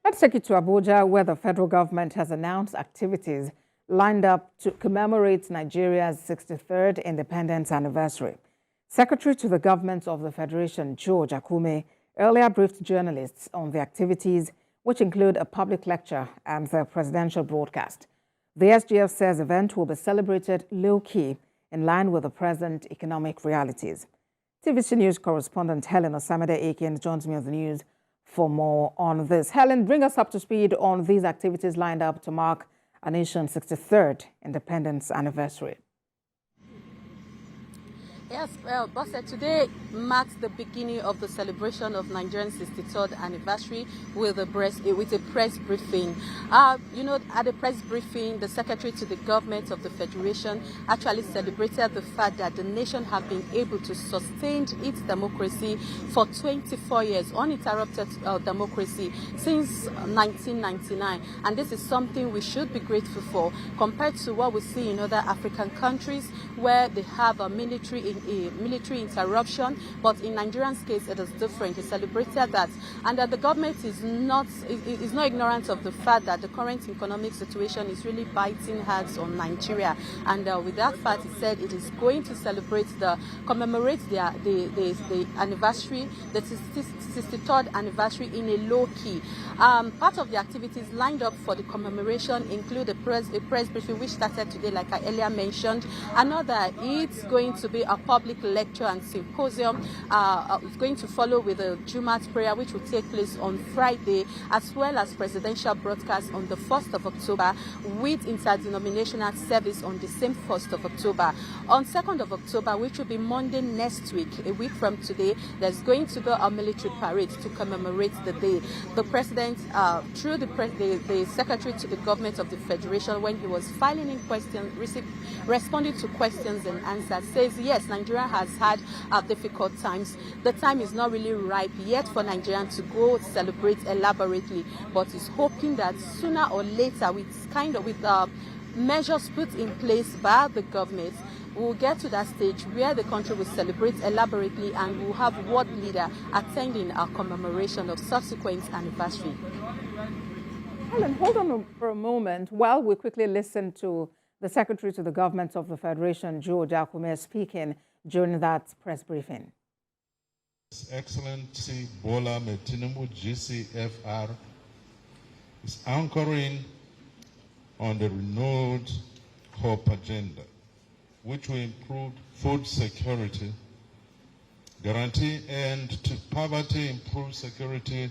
Let's take you to Abuja, where the federal government has announced activities lined up to commemorate Nigeria's 63rd independence anniversary. Secretary to the Government of the Federation, George Akume, earlier briefed journalists on the activities, which include a public lecture and the presidential broadcast. The SGF says the event will be celebrated low-key, in line with the present economic realities. TVC News correspondent Helen Osamide-Akin joins me on the news for more on this. Helen, bring us up to speed on these activities lined up to mark our nation's 63rd independence anniversary. Yes, well, Bosse, today marks the beginning of the celebration of Nigeria's 63rd anniversary with a press briefing. At the press briefing, the Secretary to the Government of the Federation actually celebrated the fact that the nation has been able to sustain its democracy for 24 years, uninterrupted democracy since 1999. And this is something we should be grateful for compared to what we see in other African countries where they have a military interruption, but in Nigerian's case it is different. He celebrated that, and that the government is not ignorant of the fact that the current economic situation is really biting hard on Nigeria, and with that fact he said it is going to commemorate the anniversary, the 63rd anniversary, in a low key. Part of the activities lined up for the commemoration include a press briefing which started today, like I earlier mentioned. Another, it's going to be a public lecture and symposium. It's going to follow with a Jumat prayer, which will take place on Friday, as well as presidential broadcast on the 1st of October, with interdenominational service on the same 1st of October. On 2nd of October, which will be Monday next week, a week from today, there's going to be a military parade to commemorate the day. The president, through the Secretary to the Government of the Federation, when he was filing in questions, responding to questions and answers, says yes, Nigeria has had difficult times. The time is not really ripe yet for Nigeria to go celebrate elaborately, but is hoping that sooner or later, with measures put in place by the government, we'll get to that stage where the country will celebrate elaborately, and we'll have world leader attending our commemoration of subsequent anniversary. Helen, hold on for a moment while we quickly listen to the Secretary to the Government of the Federation, George Akume, speaking during that press briefing. His Excellency Bola Tinubu GCFR is anchoring on the renewed hope agenda, which will improve food security, guarantee end to poverty, improve security,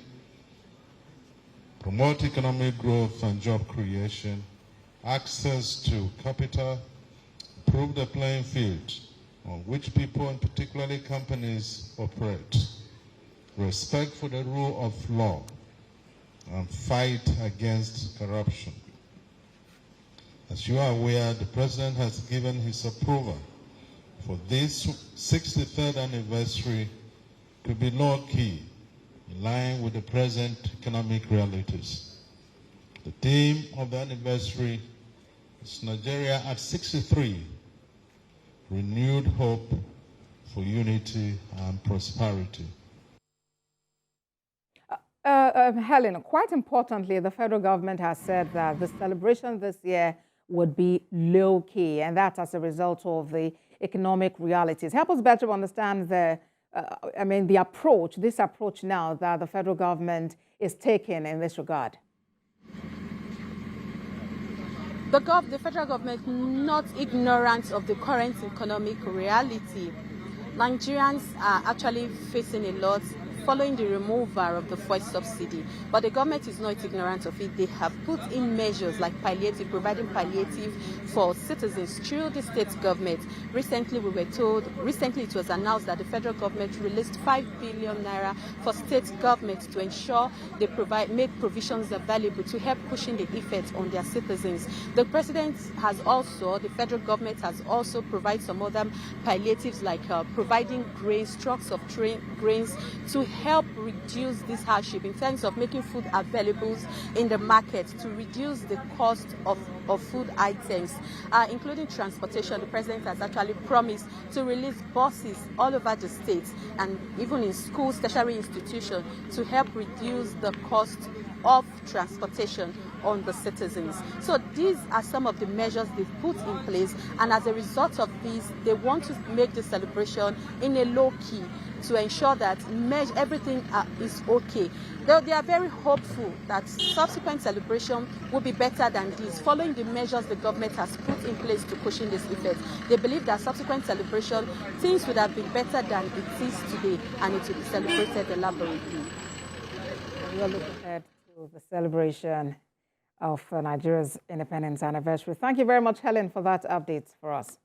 promote economic growth and job creation, access to capital, improve the playing field on which people and particularly companies operate, respect for the rule of law, and fight against corruption. As you are aware, the President has given his approval for this 63rd anniversary to be low-key, in line with the present economic realities. The theme of the anniversary is Nigeria at 63, renewed hope for unity and prosperity. Helen, quite importantly, the federal government has said that the celebration this year would be low-key, and that's as a result of the economic realities. Help us better understand this approach now that the federal government is taking in this regard. The federal government not ignorant of the current economic reality. Nigerians are actually facing a lot following the removal of the fuel subsidy, but the government is not ignorant of it. They have put in measures like providing palliative for citizens through the state government. Recently it was announced that the federal government released 5 billion naira for state governments to ensure they make provisions available to help pushing the effect on their citizens. The federal government has also provided some other palliatives, like providing grains, trucks of grains, to help reduce this hardship in terms of making food available in the market, to reduce the cost of food items, including transportation. The president has actually promised to release buses all over the states and even in schools, tertiary institutions, to help reduce the cost of transportation on the citizens. So these are some of the measures they've put in place, and as a result of these, they want to make the celebration in a low key to ensure that everything is okay. They are very hopeful that subsequent celebration will be better than this, following the measures the government has put in place to cushion this effect. They believe that subsequent celebration, things would have been better than it is today, and it will be celebrated elaborately. We are looking ahead to the celebration of Nigeria's independence anniversary. Thank you very much, Helen, for that update for us.